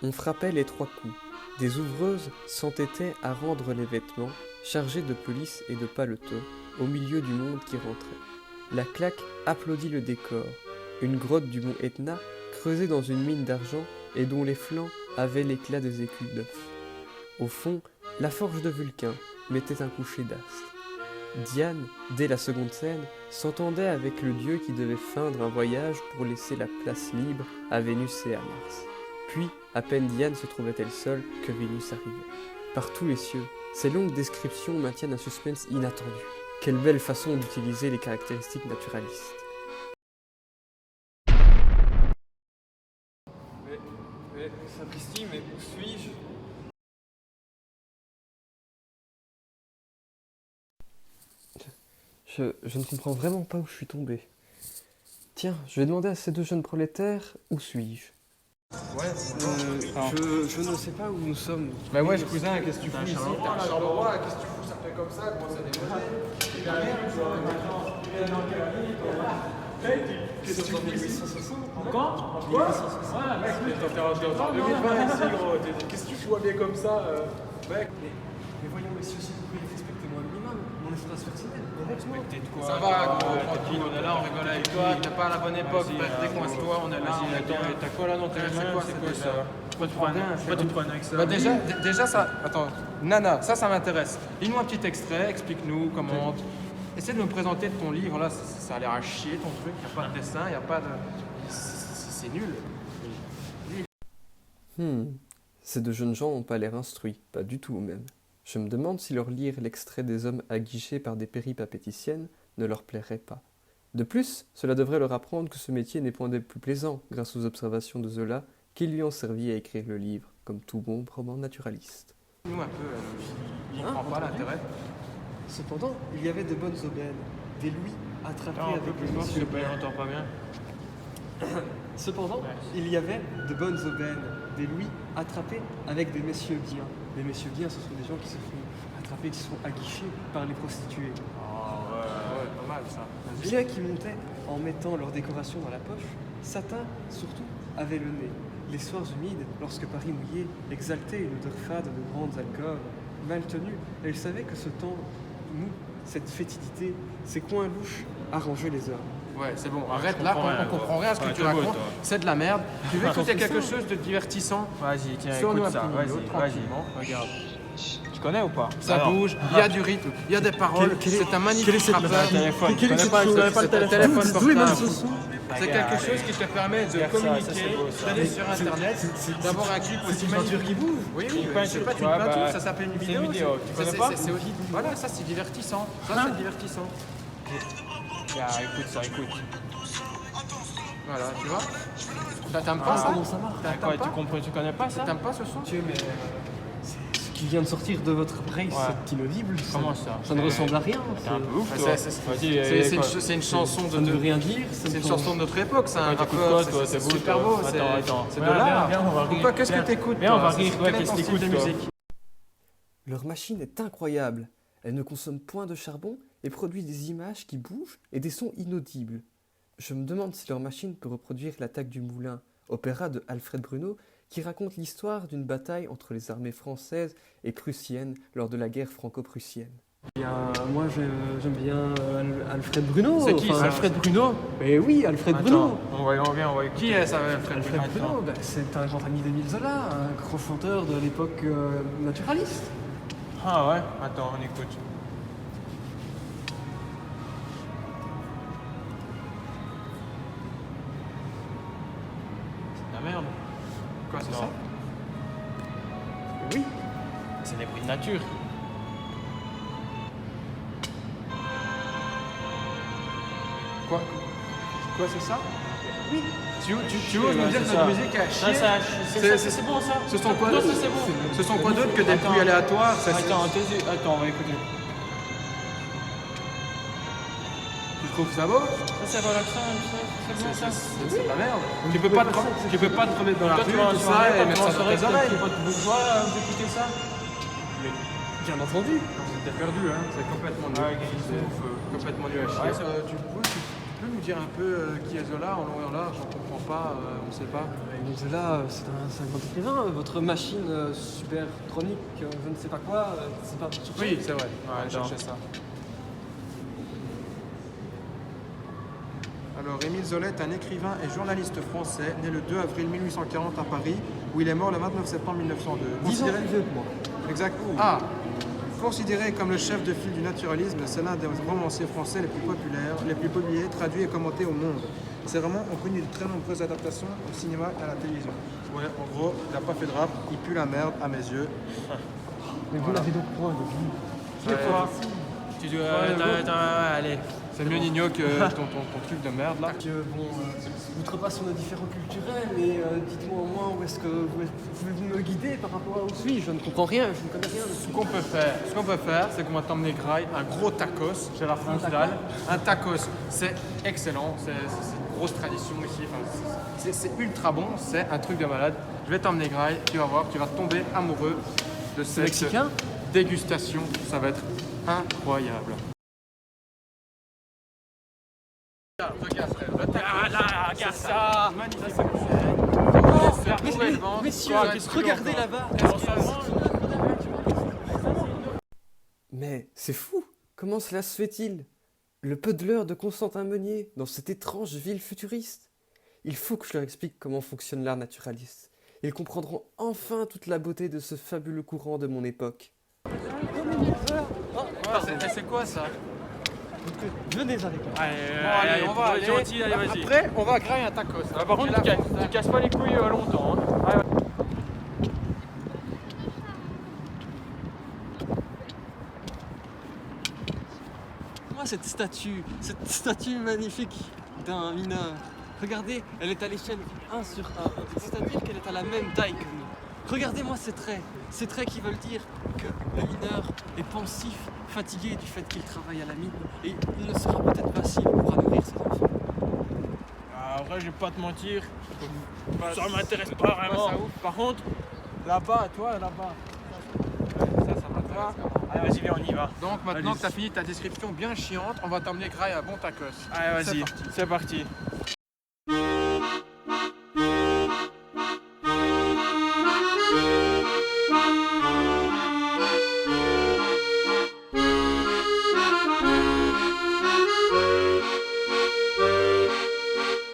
On frappait les 3 coups. Des ouvreuses s'entêtaient à rendre les vêtements, chargés de police et de paletot, au milieu du monde qui rentrait. La claque applaudit le décor. Une grotte du mont Etna, creusée dans une mine d'argent et dont les flancs avaient l'éclat des écus d'œufs. Au fond, la forge de Vulcain mettait un coucher d'astres. Diane, dès la seconde scène, s'entendait avec le dieu qui devait feindre un voyage pour laisser la place libre à Vénus et à Mars. Puis, à peine Diane se trouvait-elle seule que Vénus arrivait. Par tous les cieux, ces longues descriptions maintiennent un suspense inattendu. Quelle belle façon d'utiliser les caractéristiques naturalistes. Mais, sapristi, mais où suis-je? Je ne comprends vraiment pas où je suis tombé. Tiens, je vais demander à ces 2 jeunes prolétaires, où suis-je? Ouais, Je ne sais pas où nous sommes. bah ouais, cousin, qu'est-ce que tu fous ici? T'es un Charleroi, qu'est-ce que tu fous? Ça fait comme ça, comment ça déménage? Qu'est-ce que tu fous ici? Quand? Quoi? Ouais, mec, t'es en 2020 ici, gros. Qu'est-ce que tu fous habillé comme ça? Mec, Mais voyons, messieurs, s'il vous plaît, respectez-moi un minimum, mon espace personnel. ça va, gros, tranquille, On est là, on rigole avec toi. T'es pas à la bonne époque, frère. Décoince-toi, on est là. Vas-y, on est attends, bien. t'as quoi là dans tes mains? C'est quoi ça? Pourquoi tu prends avec ça? Bah déjà ça, attends, Nana, ça m'intéresse. Lis-nous un petit extrait, explique-nous comment. Essaie de me présenter de ton livre, là, ça a l'air à chier ton truc, y a pas de dessin, y a pas de. C'est nul. Ces 2 jeunes gens n'ont pas l'air instruits, pas du tout même. Je me demande si leur lire l'extrait des hommes aguichés par des péripapéticiennes ne leur plairait pas. De plus, cela devrait leur apprendre que ce métier n'est point des plus plaisants grâce aux observations de Zola qui lui ont servi à écrire le livre, comme tout bon roman naturaliste. Dis-nous un peu, je comprends pas l'intérêt. Cependant, il y avait de bonnes aubaines, des louis attrapés avec des messieurs Je n'entends pas bien. Cependant, il y avait de bonnes aubaines, des louis attrapés avec des messieurs biens. Les messieurs biens, ce sont des gens qui se font attraper, qui sont aguichés par les prostituées. Ouais, pas mal ça. Bien qui montaient en mettant leur décoration dans la poche, Satin, surtout, avait le nez. Les soirs humides, lorsque Paris mouillait, exaltait une odeur fade de grandes alcôves. Mal tenue, elle savait que ce temps mou, cette fétidité, ces coins louches arrangeaient les hommes. Ouais, c'est bon, arrête là, on comprend rien à ce que tu racontes. C'est de la merde. Tu veux écouter quelque chose de divertissant? Vas-y, tiens, Sors-nous écoute un ça. petit Vas-y, niveau, vas-y. tranquillement. Regarde. Tu connais ou pas? Ça bouge, il y a du rythme, il y a des paroles, c'est un magnifique rappeur. téléphone. Quel est ce chose? C'est un téléphone D'où émane portable. ce son? C'est quelque chose qui te permet de ça, communiquer, c'est beau, ça. d'aller sur internet, d'avoir un clip aussi magnifique. Qui bouge. Oui, Une c'est peinture, pas tu une vois, peinture, bah, ça s'appelle une c'est vidéo. une vidéo, tu connais pas Voilà, ça c'est divertissant. Ça c'est divertissant. Écoute ça, écoute. Voilà, tu vois? T'aimes pas ça? Comment ça marche? Quoi, T'aimes pas? tu connais pas ça? T'aimes pas ce son? Dieu, mais ce qui vient de sortir de votre oreille, c'est inaudible. Comment ça? Ça ne ressemble à rien. T'es un peu ouf, Ah, toi. C'est Vas-y, une chanson Ça ne veut de. rien dire. C'est une chanson de notre époque, c'est un t'écoutes rappeur, quoi, toi? c'est C'est beau, super toi. beau, c'est Attends. de Viens, l'art. viens, on va rire. Pourquoi, qu'est-ce que Viens. t'écoutes? Viens, on va toi? rire, ouais, Quel est qu'est-ce ton que style de t'écoutes, toi? musique? Leur machine est incroyable. Elle ne consomme point de charbon et produit des images qui bougent et des sons inaudibles. Je me demande si leur machine peut reproduire l'attaque du Moulin, opéra de Alfred Bruno, qui raconte l'histoire d'une bataille entre les armées françaises et prussiennes lors de la guerre franco-prussienne. Moi j'aime bien Alfred Bruno. C'est qui, ça? Alfred Bruno? Mais oui, Alfred Bruno. On va écouter. Qui est ça, Alfred Alfred Bruno? Bruno, c'est un grand ami d'Émile Zola, un grand chanteur de l'époque naturaliste. Ah ouais? Attends, on écoute. C'est de la merde. Quoi, c'est Non. ça? Oui, C'est des bruits de nature. Quoi? Quoi, c'est ça? oui. Tu oses nous dire que notre musique a chier? C'est bon ça. Ce sont quoi Non, d'autre? ça, c'est bon. Ce sont quoi d'autre que des Attends. bruits aléatoires? Attends, on va écouter. Tu trouves ça beau? Ça, c'est relaxant, c'est bon ça. C'est de la merde. Tu peux pas te remettre dans la Toi, rue, tu vas en tout soirée, ça, et mettre ça dans tes oreilles. Tu vas te bourgeois, vous écoutez ça? Bien entendu. T'es perdu, hein. C'est complètement nul. Ouais, ok. C'est complètement nul à chier. Ouais, tu peux nous dire un peu qui est Zola en long et en large? On comprend pas, on sait pas. Émile Zola, c'est un grand écrivain. Votre machine supertronique, je ne sais pas quoi, c'est pas... Oui, c'est vrai. Ouais, allez Attends. chercher ça. Alors, Émile Zola est un écrivain et journaliste français, né le 2 avril 1840 à Paris, où il est mort le 29 septembre 1902. 10 ans plus vieux que moi. Exact. Ah, considéré comme le chef de file du naturalisme, c'est l'un des romanciers français les plus populaires, les plus publiés, traduits et commentés au monde. Ces romans ont connu de très nombreuses adaptations au cinéma et à la télévision. Ouais, en gros, il n'a pas fait de rap, il pue la merde à mes yeux. Mais vous l'avez donc point de vie. C'est quoi? Tu dois. Allez. C'est mieux Nino que ton truc de merde là. Outre nos différents culturels, mais dites-moi au moins où est-ce que vous pouvez-vous me guider par rapport à où je suis? Je ne comprends rien, je ne connais rien de Ce tout. qu'on peut faire, c'est qu'on va t'emmener graille un gros tacos chez la France d'Al. Un tacos, c'est excellent, c'est une grosse tradition ici. Enfin, c'est ultra bon, c'est un truc de malade. Je vais t'emmener graille, tu vas voir, tu vas tomber amoureux de cette mexicain dégustation. Ça va être incroyable. Regarde frère, le tacos. Ah là, regarde ça. Magnifique. Messieurs, regardez là-bas. Mais c'est fou. Comment cela se fait-il? Le puddler de Constantin Meunier dans cette étrange ville futuriste. Il faut que je leur explique comment fonctionne l'art naturaliste. Ils comprendront enfin toute la beauté de ce fabuleux courant de mon époque. C'est quoi ça? Venez avec moi. Allez, on va aller. gentil, allez, vas-y. Après, on va grailler un tacos. Ah, par contre, tu casses pas les couilles longtemps. Hein. Moi, cette statue magnifique d'un mineur. Regardez, elle est à l'échelle 1 sur 1. C'est-à-dire qu'elle est à la même taille que nous. Regardez-moi ces traits qui veulent dire que le mineur est pensif, fatigué du fait qu'il travaille à la mine, et il ne sera peut-être pas s'il pourra nourrir ses enfants. En vrai, je vais pas te mentir, ça m'intéresse pas vraiment. Par contre, là-bas, toi, là-bas. Ça m'intéresse. Allez, vas-y, viens, on y va. Donc maintenant Allez. que tu as fini ta description bien chiante, on va t'emmener graille à bon tacos. Allez, vas-y, C'est parti. c'est parti.